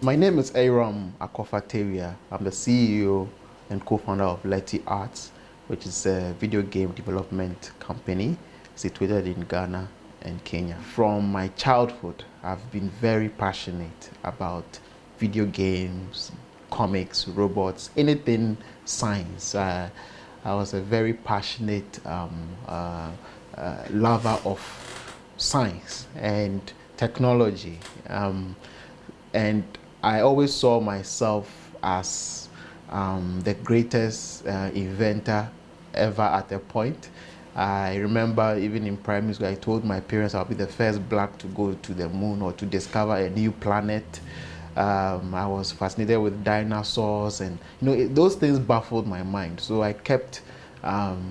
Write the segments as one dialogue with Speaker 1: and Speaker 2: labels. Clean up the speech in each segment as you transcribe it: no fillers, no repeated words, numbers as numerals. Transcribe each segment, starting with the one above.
Speaker 1: My name is Aram Akofateria. I'm the CEO and co-founder of Leti Arts, which is a video game development company situated in Ghana and Kenya. From my childhood, I've been very passionate about video games, comics, robots, anything science. I was a very passionate lover of science and technology. And I always saw myself as the greatest inventor ever at a point. I remember even in primary school, I told my parents I'll be the first black to go to the moon or to discover a new planet. I was fascinated with dinosaurs, and those things baffled my mind. So I kept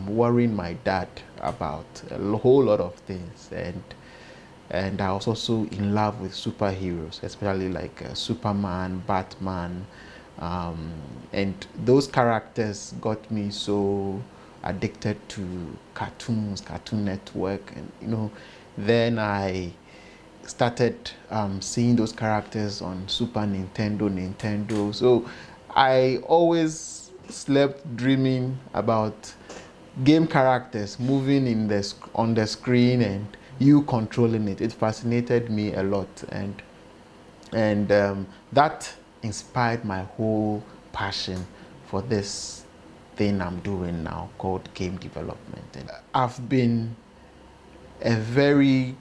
Speaker 1: worrying my dad about a whole lot of things, and I was also in love with superheroes, especially like Superman, Batman, and those characters got me so addicted to cartoons, Cartoon Network, and then I started seeing those characters on Super Nintendo. So I always slept dreaming about game characters moving on the screen and you controlling it. It fascinated me a lot, and that inspired my whole passion for this thing I'm doing now called game development. And I've been a very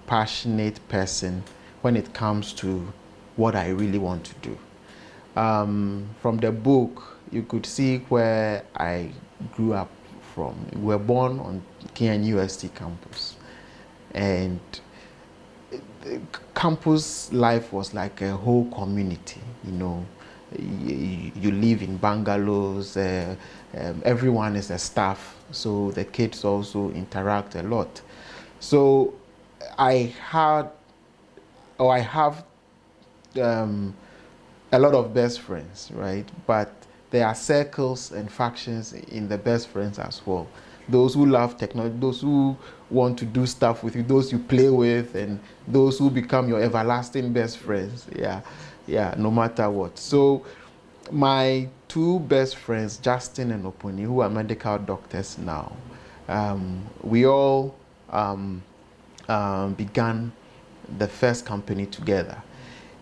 Speaker 1: passionate person when it comes to what I really want to do. From the book, you could see where I grew up from. We were born on Kenyan University campus, and campus life was like a whole community. You live in bungalows, everyone is a staff, so the kids also interact a lot. So I have a lot of best friends, right? But there are circles and factions in the best friends as well. Those who love technology, those who want to do stuff with you, those you play with, and those who become your everlasting best friends. Yeah, no matter what. So my two best friends, Justin and Oponi, who are medical doctors now, we all began the first company together.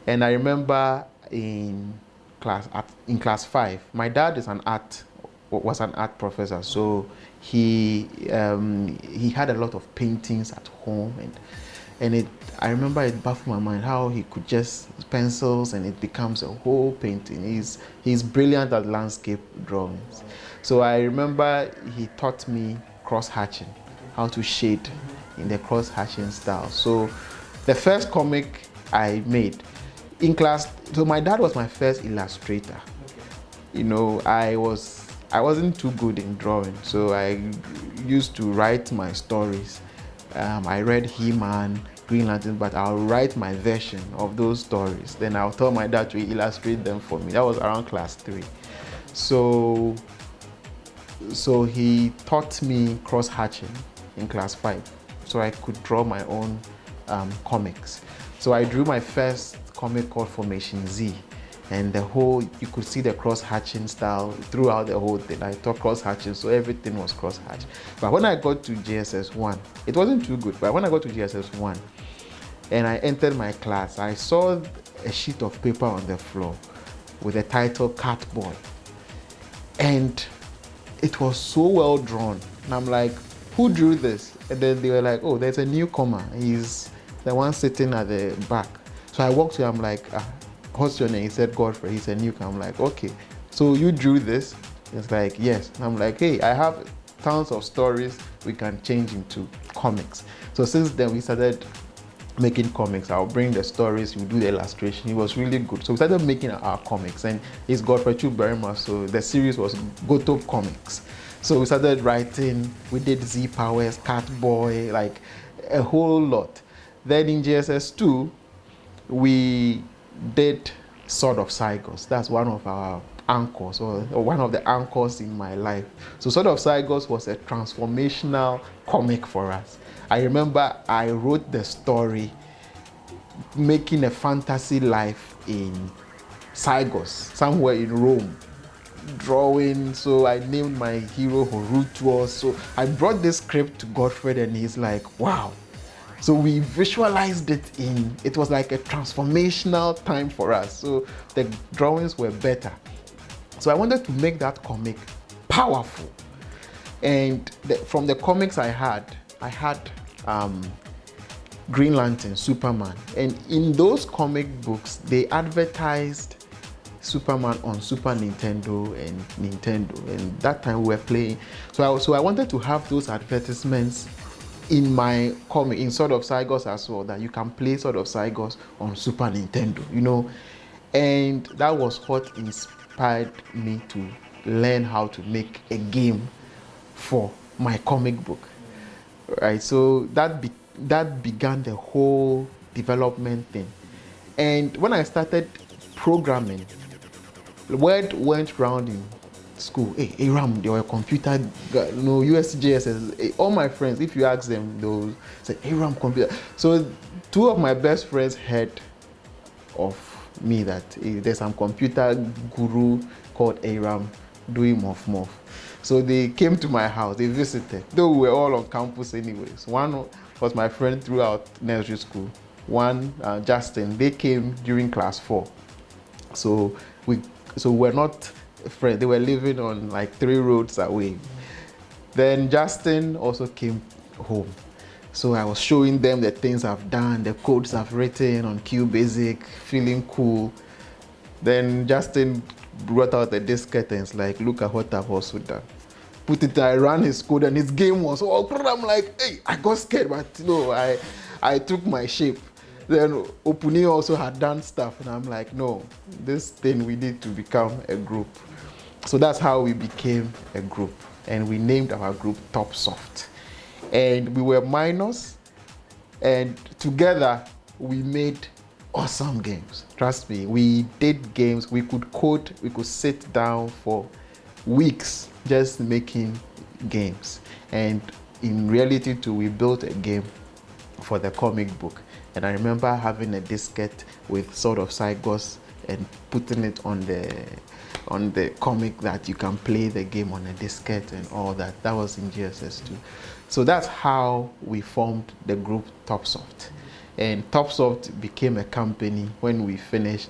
Speaker 1: And I remember in class 5, my dad was an art professor, so he had a lot of paintings at home, and I remember it baffled my mind how he could just pencils and it becomes a whole painting. He's brilliant at landscape drawings. So I remember he taught me cross-hatching, how to shade in the cross-hatching style. So the first comic I made in class, so my dad was my first illustrator. I wasn't too good in drawing, so I used to write my stories. I read He-Man, Green Lantern, but I'll write my version of those stories. Then I'll tell my dad to illustrate them for me. That was around class 3. So he taught me cross-hatching in class 5, so I could draw my own comics. So I drew my first comic called Formation Z, and you could see the cross-hatching style throughout the whole thing. I taught cross-hatching, so everything was cross-hatch. But when I got to GSS 1, it wasn't too good, but when I got to GSS 1 and I entered my class, I saw a sheet of paper on the floor with the title Catboy. And it was so well drawn. And I'm like, who drew this? And then they were like, oh, there's a newcomer. He's the one sitting at the back. So I walked to him, I'm like, what's your name? He said, Godfrey. He's a newcomer. I'm like, okay. So you drew this? It's like, yes. And I'm like, hey, I have tons of stories we can change into comics. So since then, we started making comics. I'll bring the stories, you do the illustration. He was really good. So we started making our comics, and he's Godfrey Chuberima. So the series was Gotop Comics. So we started writing, we did Z Powers, Catboy, like a whole lot. Then in GSS 2, we did Sword of Cygos. That's one of our anchors, or one of the anchors in my life. So Sword of Cygos was a transformational comic for us. I remember I wrote the story making a fantasy life in Sygos, somewhere in Rome, drawing. So I named my hero Horutuos. So I brought this script to Godfred and he's like, wow. So we visualized it was like a transformational time for us. So the drawings were better. So I wanted to make that comic powerful. And from the comics I had Green Lantern, Superman. And in those comic books, they advertised Superman on Super Nintendo and Nintendo. And that time we were playing. So I wanted to have those advertisements in my comic, in Sword of Sygos as well, that you can play Sword of Sygos on Super Nintendo, you know. And that was what inspired me to learn how to make a game for my comic book, right? So that began the whole development thing. And when I started programming, the word went round in school, hey, Aram, you're a computer guy, you know, USGS. All my friends, if you ask them, they'll say, Aram, computer. So two of my best friends heard of me that there's some computer guru called Aram doing Mof. So they came to my house, they visited, though we were all on campus anyways. One was my friend throughout nursery school. One, Justin, they came during class 4. So we're not friends, they were living on like 3 roads away. Then Justin also came home. So I was showing them the things I've done, the codes I've written on QBasic, feeling cool. Then Justin brought out the diskette and it's like, look at what I've also done. Put it, I ran his code and his game was all, I'm like, hey, I got scared, but no, I took my shape. Then Opuni also had done stuff and I'm like, no, this thing we need to become a group. So that's how we became a group, and we named our group Top Soft. And we were minors, and together we made awesome games. Trust me, we did games, we could code, we could sit down for weeks just making games. And in reality too, we built a game for the comic book. And I remember having a diskette with Sword of Sygos and putting it on the comic that you can play the game on a diskette and all that. That was in GSS2. So that's how we formed the group Topsoft. And Topsoft became a company when we finished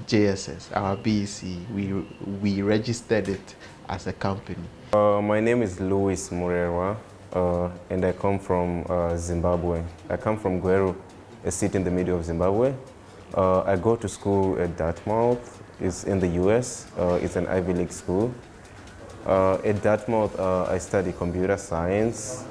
Speaker 1: JSS, our BEC. We registered it as a company.
Speaker 2: My name is Louis Murerwa, and I come from Zimbabwe. I come from Gweru, a city in the middle of Zimbabwe. I go to school at Dartmouth. It's in the US. It's an Ivy League school. At Dartmouth, I study computer science,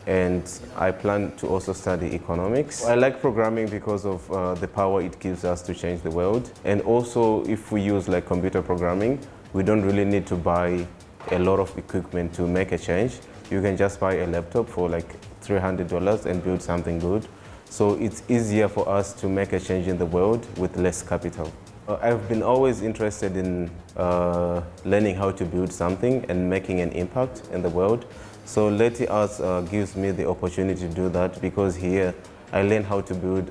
Speaker 2: and I plan to also study economics. I like programming because of the power it gives us to change the world. And also, if we use like computer programming, we don't really need to buy a lot of equipment to make a change. You can just buy a laptop for like $300 and build something good. So it's easier for us to make a change in the world with less capital. I've been always interested in learning how to build something and making an impact in the world. So Leti Arts gives me the opportunity to do that, because here I learn how to build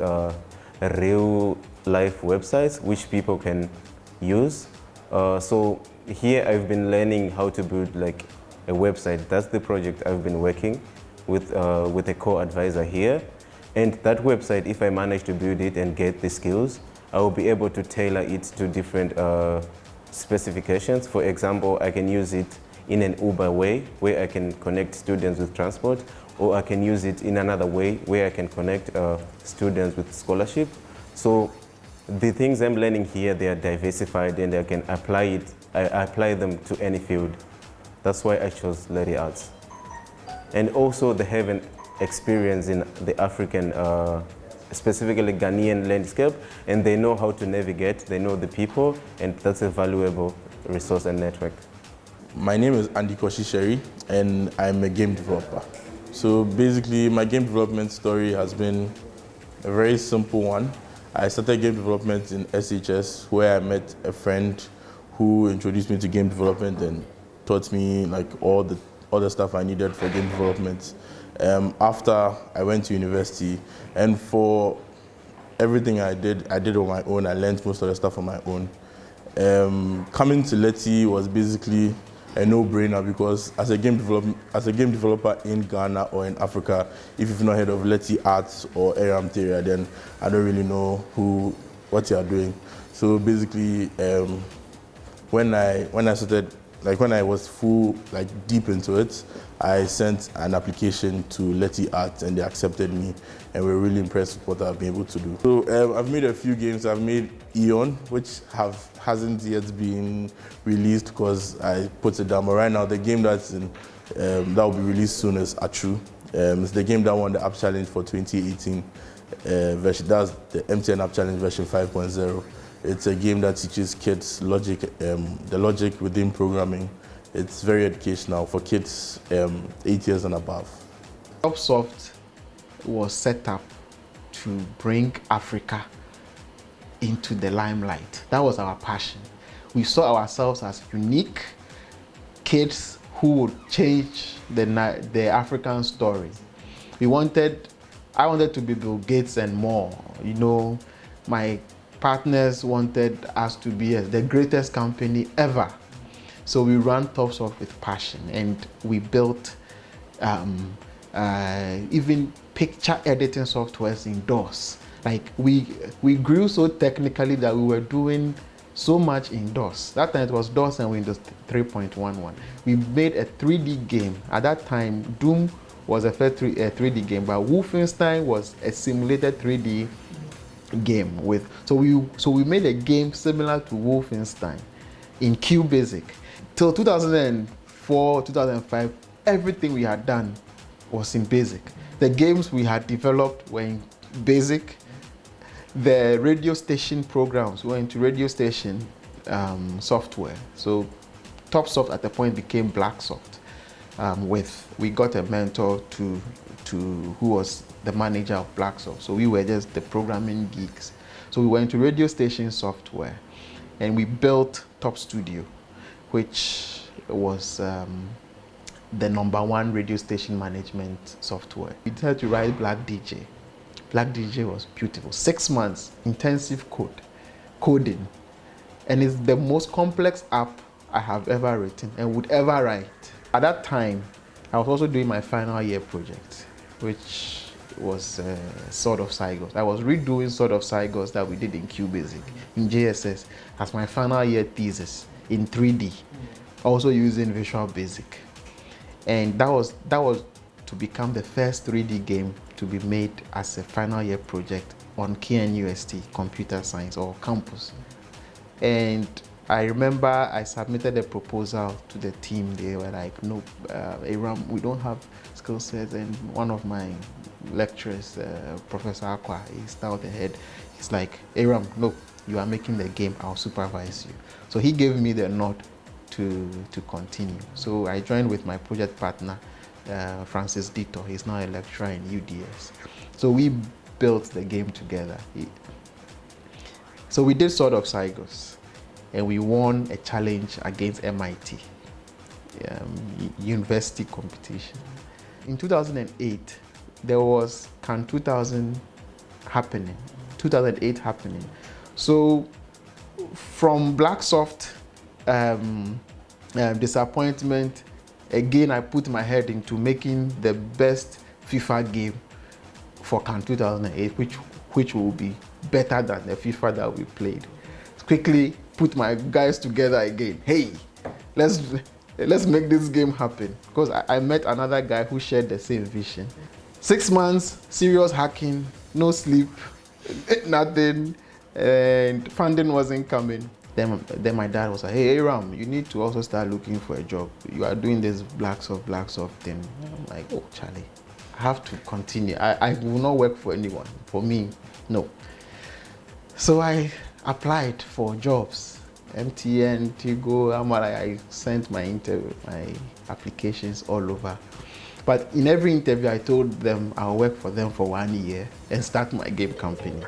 Speaker 2: real life websites which people can use. So here I've been learning how to build like a website. That's the project I've been working with a co-advisor here. And that website, if I manage to build it and get the skills, I will be able to tailor it to different specifications. For example, I can use it in an Uber way, where I can connect students with transport, or I can use it in another way, where I can connect students with scholarship. So the things I'm learning here, they are diversified, and I can apply them to any field. That's why I chose Leti Arts. And also they have an experience in the African, specifically Ghanaian landscape, and they know how to navigate, they know the people, and that's a valuable resource and network.
Speaker 3: My name is Andy Koshisheri, and I'm a game developer. So basically, my game development story has been a very simple one. I started game development in SHS, where I met a friend who introduced me to game development and taught me like all the stuff I needed for game development. After I went to university, and for everything I did on my own. I learned most of the stuff on my own. Coming to Leti was basically a no-brainer because as a game developer in Ghana or in Africa, if you've not heard of Leti Arts or Aram Theory, then I don't really know what you are doing. So basically, when I started, like when I was deep into it, I sent an application to Leti Arts and they accepted me, and we're really impressed with what I've been able to do. So I've made a few games. I've made Eon, which hasn't yet been released because I put it down. But right now, the game that will be released soon is Atru. It's the game that won the App Challenge for 2018 version. That's the MTN App Challenge version 5.0. It's a game that teaches kids logic, the logic within programming. It's very educational for kids 8 years and above.
Speaker 1: Topsoft was set up to bring Africa into the limelight. That was our passion. We saw ourselves as unique kids who would change the African story. I wanted to be Bill Gates and more. You know, my partners wanted us to be the greatest company ever. So we ran Topsoft with passion, and we built even picture editing softwares in DOS. Like we grew so technically that we were doing so much in DOS. That time it was DOS and Windows 3.11. We made a 3D game. At that time, Doom was a 3D game, but Wolfenstein was a simulated 3D game so we made a game similar to Wolfenstein in QBasic. Till 2004, 2005, everything we had done was in BASIC. The games we had developed were in BASIC. The radio station programs were into radio station software. So Topsoft at the point became Blacksoft. We got a mentor who was the manager of Blacksoft. So we were just the programming geeks. So we went into radio station software, and we built Top Studio, which was the #1 radio station management software. We decided to write Black DJ. Black DJ was beautiful. 6 months, intensive coding. And it's the most complex app I have ever written and would ever write. At that time, I was also doing my final year project, which was Sword of Cygos. I was redoing Sword of Cygos that we did in QBasic, in JSS, as my final year thesis in 3D, also using Visual Basic. And that was to become the first 3D game to be made as a final year project on KNUST, Computer Science or campus. And I remember I submitted a proposal to the team. They were like, no, Aram, we don't have skill sets. And one of my lecturers, Professor Aqua, he's now the head. He's like, Aram, no, you are making the game, I'll supervise you. So he gave me the nod to continue. So I joined with my project partner, Francis Dito. He's now a lecturer in UDS. So we built the game together. So we did Sword of Cygos, and we won a challenge against MIT, university competition. In 2008, there was Can 2008 happening. So from Blacksoft disappointment, again I put my head into making the best FIFA game for Can 2008, which will be better than the FIFA that we played. Quickly put my guys together again. Hey, let's make this game happen. Because I met another guy who shared the same vision. 6 months, serious hacking, no sleep, nothing, and funding wasn't coming. Then my dad was like, hey, Aram, you need to also start looking for a job. You are doing this Blacksoft thing. I'm like, oh, Charlie, I have to continue. I will not work for anyone. For me, no. So I applied for jobs. MTN, Tigo, I sent my applications all over. But in every interview, I told them I'll work for them for 1 year and start my game company.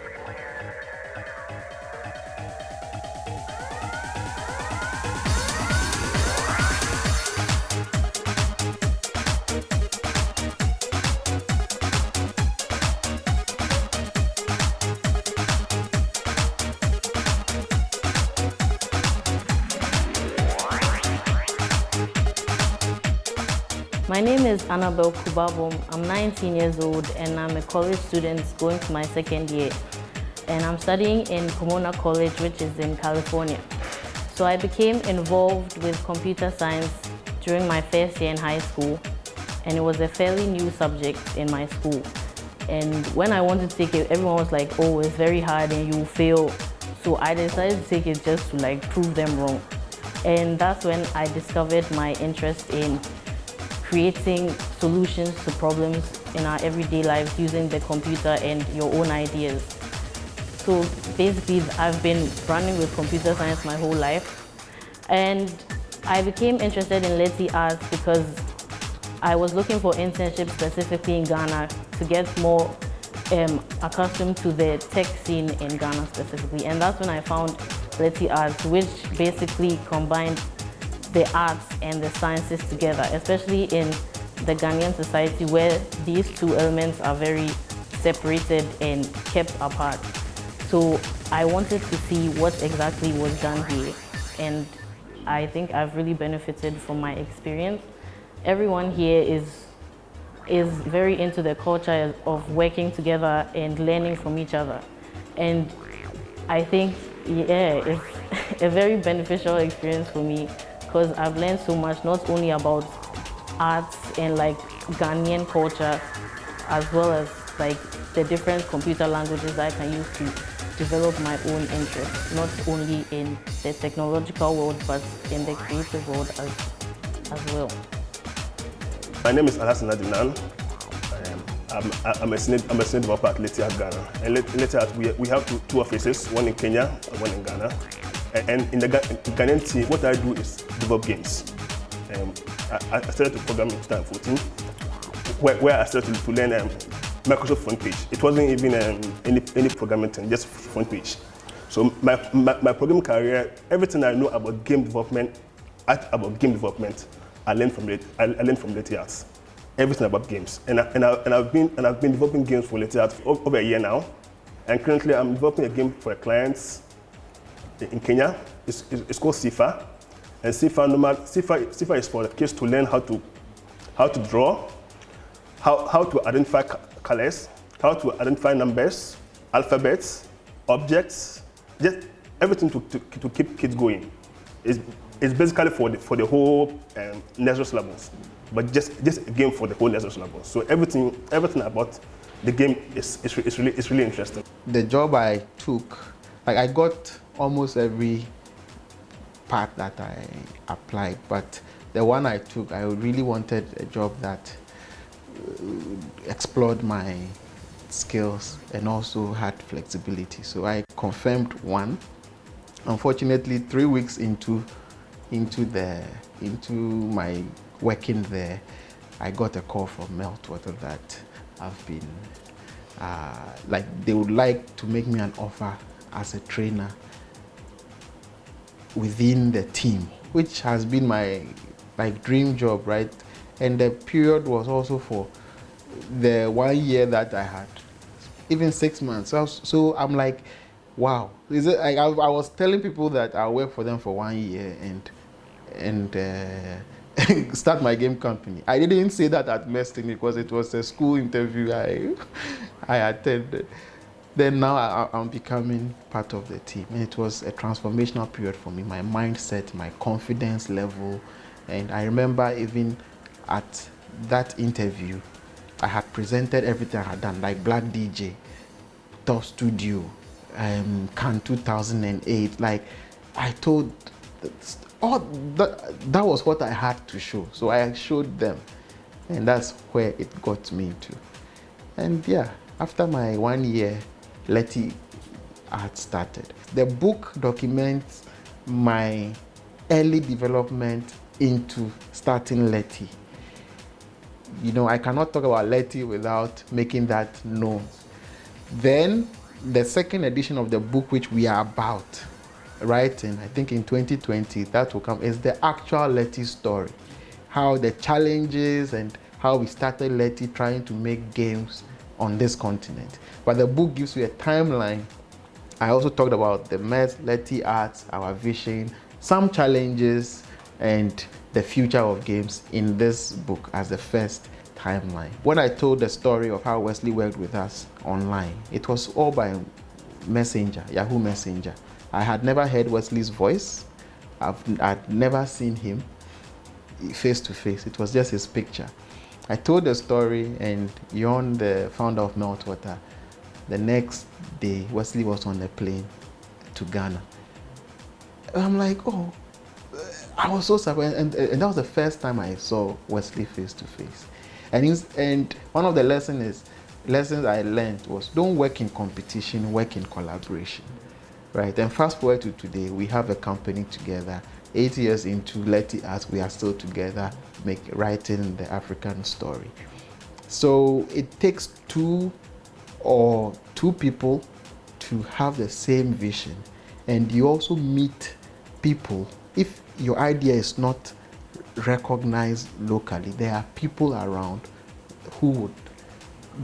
Speaker 4: My name is Annabelle Kubabom. I'm 19 years old and I'm a college student going to my second year. And I'm studying in Pomona College, which is in California. So I became involved with computer science during my first year in high school, and it was a fairly new subject in my school. And when I wanted to take it, everyone was like, oh, it's very hard and you'll fail. So I decided to take it just to like prove them wrong. And that's when I discovered my interest in creating solutions to problems in our everyday lives using the computer and your own ideas. So basically, I've been running with computer science my whole life. And I became interested in Leti Arts because I was looking for internships specifically in Ghana to get more accustomed to the tech scene in Ghana specifically. And that's when I found Leti Arts, which basically combined the arts and the sciences together, especially in the Ghanaian society where these two elements are very separated and kept apart. So I wanted to see what exactly was done here, and I think I've really benefited from my experience. Everyone here is very into the culture of working together and learning from each other. And I think, yeah, it's a very beneficial experience for me because I've learned so much, not only about arts and like Ghanaian culture, as well as like the different computer languages I can use to develop my own interest, not only in the technological world, but in the creative world as well.
Speaker 5: My name is Alhassan Adinan. I'm a senior developer at Leti Art Ghana. And Leti Art, we have two offices, one in Kenya and one in Ghana. And in the Ghanaian team, what I do is develop games. I started to program in 2014, where I started to learn Microsoft front page. It wasn't even any programming thing, just front page. So my programming career, everything I know about game development, I learned from Leti Arts. Everything about games, and I've been developing games for Leti Arts for over a year now. And currently, I'm developing a game for a client in Kenya. It's called SIFA, and SIFA is for the kids to learn how to draw, how to identify colors, how to identify numbers, alphabets, objects, just everything to keep kids going. It's basically for the whole nursery syllabus, but just a game for the whole nursery syllabus. So everything about the game is really interesting.
Speaker 1: The job I took, like I got almost every part that I applied, but the one I took, I really wanted a job that explored my skills and also had flexibility. So I confirmed one. Unfortunately, 3 weeks into my working there, I got a call from Meltwater that I've been like they would like to make me an offer as a trainer within the team, which has been my dream job, right? And the period was also for the 1 year that I had, even 6 months. So I'm like, wow. Is it? I was telling people that I'll work for them for 1 year and start my game company. I didn't say that at Meston because it was a school interview I attended. Then now I'm becoming part of the team. And it was a transformational period for me. My mindset, my confidence level. And I remember even at that interview, I had presented everything I had done, like Black DJ, Top Studio, Cannes 2008. Like I told, that was what I had to show. So I showed them, and that's where it got me to. And yeah, after my 1 year, Leti Art started. The book documents my early development into starting Leti. You know, I cannot talk about Leti without making that known. Then the second edition of the book, which we are about writing, I think in 2020, that will come, is the actual Leti story. How the challenges and how we started Leti trying to make games on this continent. But the book gives you a timeline. I also talked about the mess, Leti Arts, our vision, some challenges, and the future of games in this book as the first timeline. When I told the story of how Wesley worked with us online, it was all by Messenger, Yahoo Messenger. I had never heard Wesley's voice. I'd never seen him face to face. It was just his picture. I told the story, and Yon, the founder of Meltwater, the next day, Wesley was on a plane to Ghana. I'm like, oh, I was so surprised, and that was the first time I saw Wesley face to face. And one of the lessons I learned was, don't work in competition, work in collaboration, right? And fast forward to today, we have a company together. 8 years into Leti Arts, we are still together, writing the African story. So it takes two people to have the same vision, and you also meet people. If your idea is not recognized locally, there are people around who would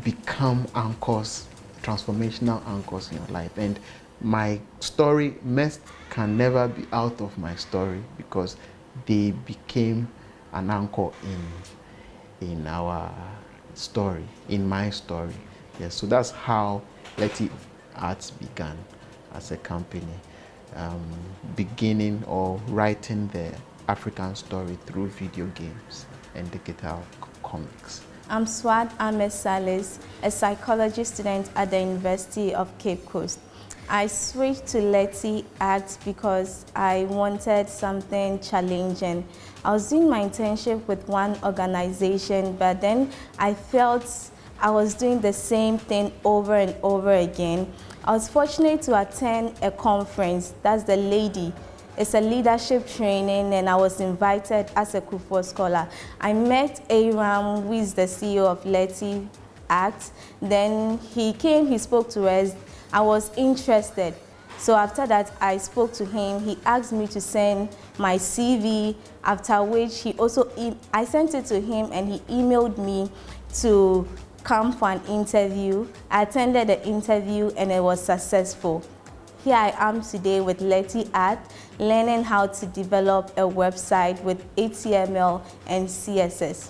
Speaker 1: become anchors, transformational anchors in your life. And my story, Mest can never be out of my story, because they became an anchor in our story, in my story. Yes, so that's how Leti Arts began as a company, beginning or writing the African story through video games and digital comics.
Speaker 6: I'm Swad Ahmed Salis, a psychology student at the University of Cape Coast. I switched to Leti Arts because I wanted something challenging. I was doing my internship with one organization, but then I felt I was doing the same thing over and over again. I was fortunate to attend a conference, that's the Lady. It's a leadership training, and I was invited as a Kufuor scholar. I met Aram, who is the CEO of Leti Arts. Then he came, he spoke to us. I was interested. So after that, I spoke to him. He asked me to send my CV, after which I sent it to him, and he emailed me to come for an interview. I attended the interview, and it was successful. Here I am today with Leti Arts, learning how to develop a website with HTML and CSS.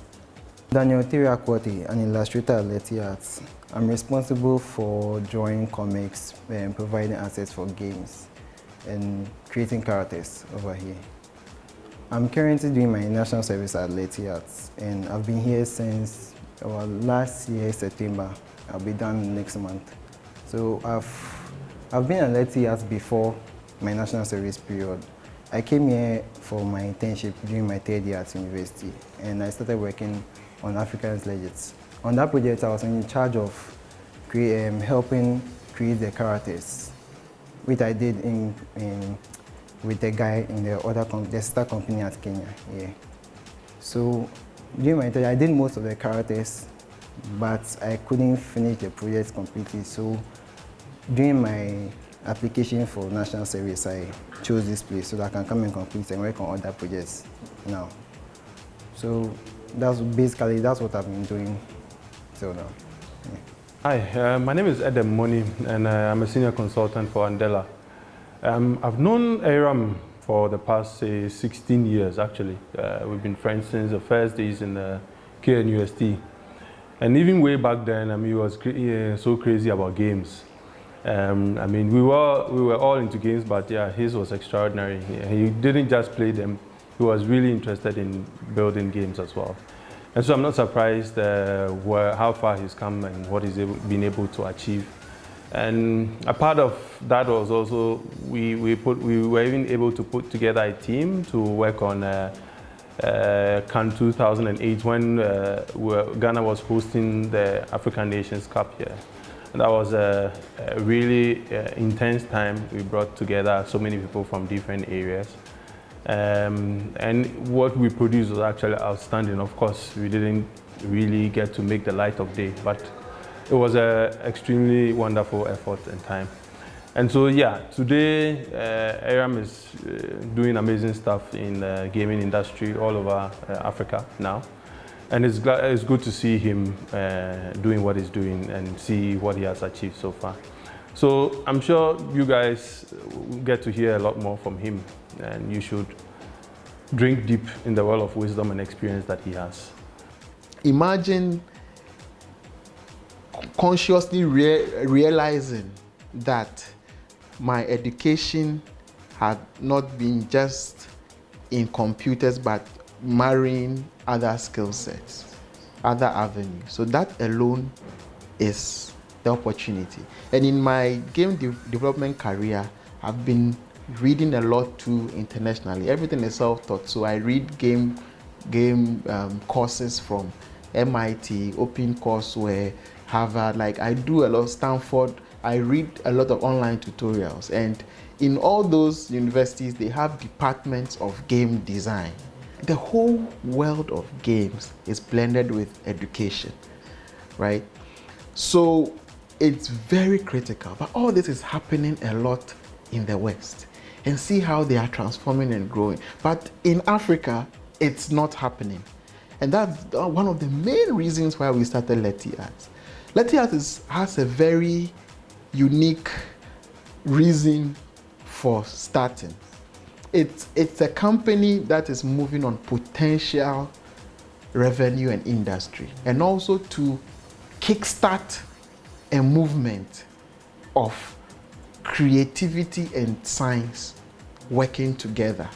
Speaker 7: Daniel Tiriakwati, an illustrator at Leti Arts. I'm responsible for drawing comics and providing assets for games and creating characters over here. I'm currently doing my national service at Leti Arts, and I've been here since last year, September. I'll be done next month. So I've been at Leti Arts before my national service period. I came here for my internship during my third year at university, and I started working on African's Legends. On that project, I was in charge of helping create the characters, which I did with a guy in the sister company at Kenya. Yeah. So during my internship, I did most of the characters, but I couldn't finish the project completely. So during my application for national service, I chose this place so that I can come and complete and work on other projects now. So that's what I've been doing till now. Yeah.
Speaker 8: Hi, my name is Edem Moni, and I'm a senior consultant for Andela. I've known Aram for the past, say, 16 years, actually. We've been friends since the first days in the KNUST. And even way back then, he was so crazy about games. We were all into games, but yeah, his was extraordinary. He didn't just play them, he was really interested in building games as well. And so I'm not surprised how far he's come and what he's been able to achieve. And a part of that was also, we were even able to put together a team to work on Cannes 2008 when Ghana was hosting the African Nations Cup here. That was a really intense time. We brought together so many people from different areas. And what we produced was actually outstanding. Of course, we didn't really get to make the light of day, but it was an extremely wonderful effort and time. And so, yeah, today Aram is doing amazing stuff in the gaming industry all over Africa now. And it's good to see him doing what he's doing and see what he has achieved so far. So I'm sure you guys get to hear a lot more from him, and you should drink deep in the well of wisdom and experience that he has.
Speaker 1: Imagine consciously realizing that my education had not been just in computers, but marrying other skill sets, other avenues. So that alone is the opportunity. And in my game development career, I've been reading a lot too internationally. Everything is self-taught. So I read game courses from MIT, OpenCourseWare, Harvard. Like I do a lot of Stanford. I read a lot of online tutorials. And in all those universities, they have departments of game design. The whole world of games is blended with education, right? So it's very critical. But all this is happening a lot in the West. And see how they are transforming and growing. But in Africa, it's not happening. And that's one of the main reasons why we started Leti Arts. Leti Arts has a very unique reason for starting. It's a company that is moving on potential revenue and industry, and also to kickstart a movement of creativity and science working together.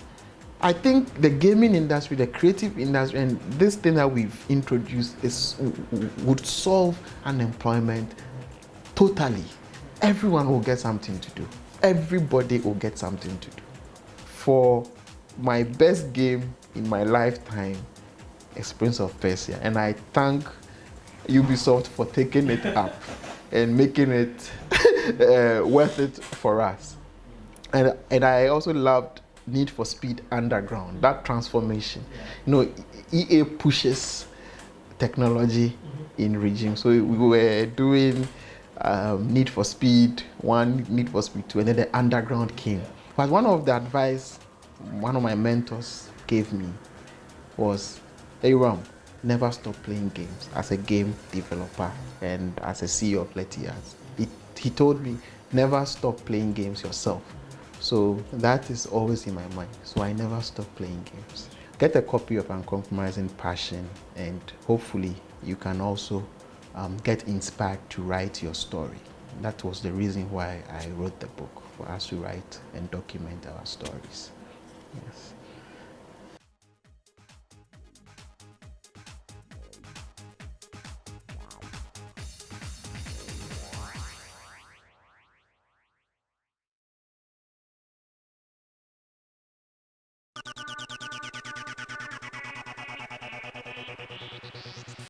Speaker 1: I think the gaming industry, the creative industry, and this thing that we've introduced would solve unemployment totally. Everyone will get something to do. Everybody will get something to do. For my best game in my lifetime, Prince of Persia, and I thank Ubisoft for taking it up and making it worth it for us. And I also loved Need for Speed Underground, that transformation. You know, EA pushes technology in regime. So we were doing Need for Speed 1, Need for Speed 2, and then the Underground came. But one of the advice one of my mentors gave me was, hey Ram, never stop playing games as a game developer and as a CEO of Leti Arts. He told me, never stop playing games yourself. So that is always in my mind. So I never stop playing games. Get a copy of Uncompromising Passion, and hopefully you can also get inspired to write your story. That was the reason why I wrote the book, for us to write and document our stories. Yes.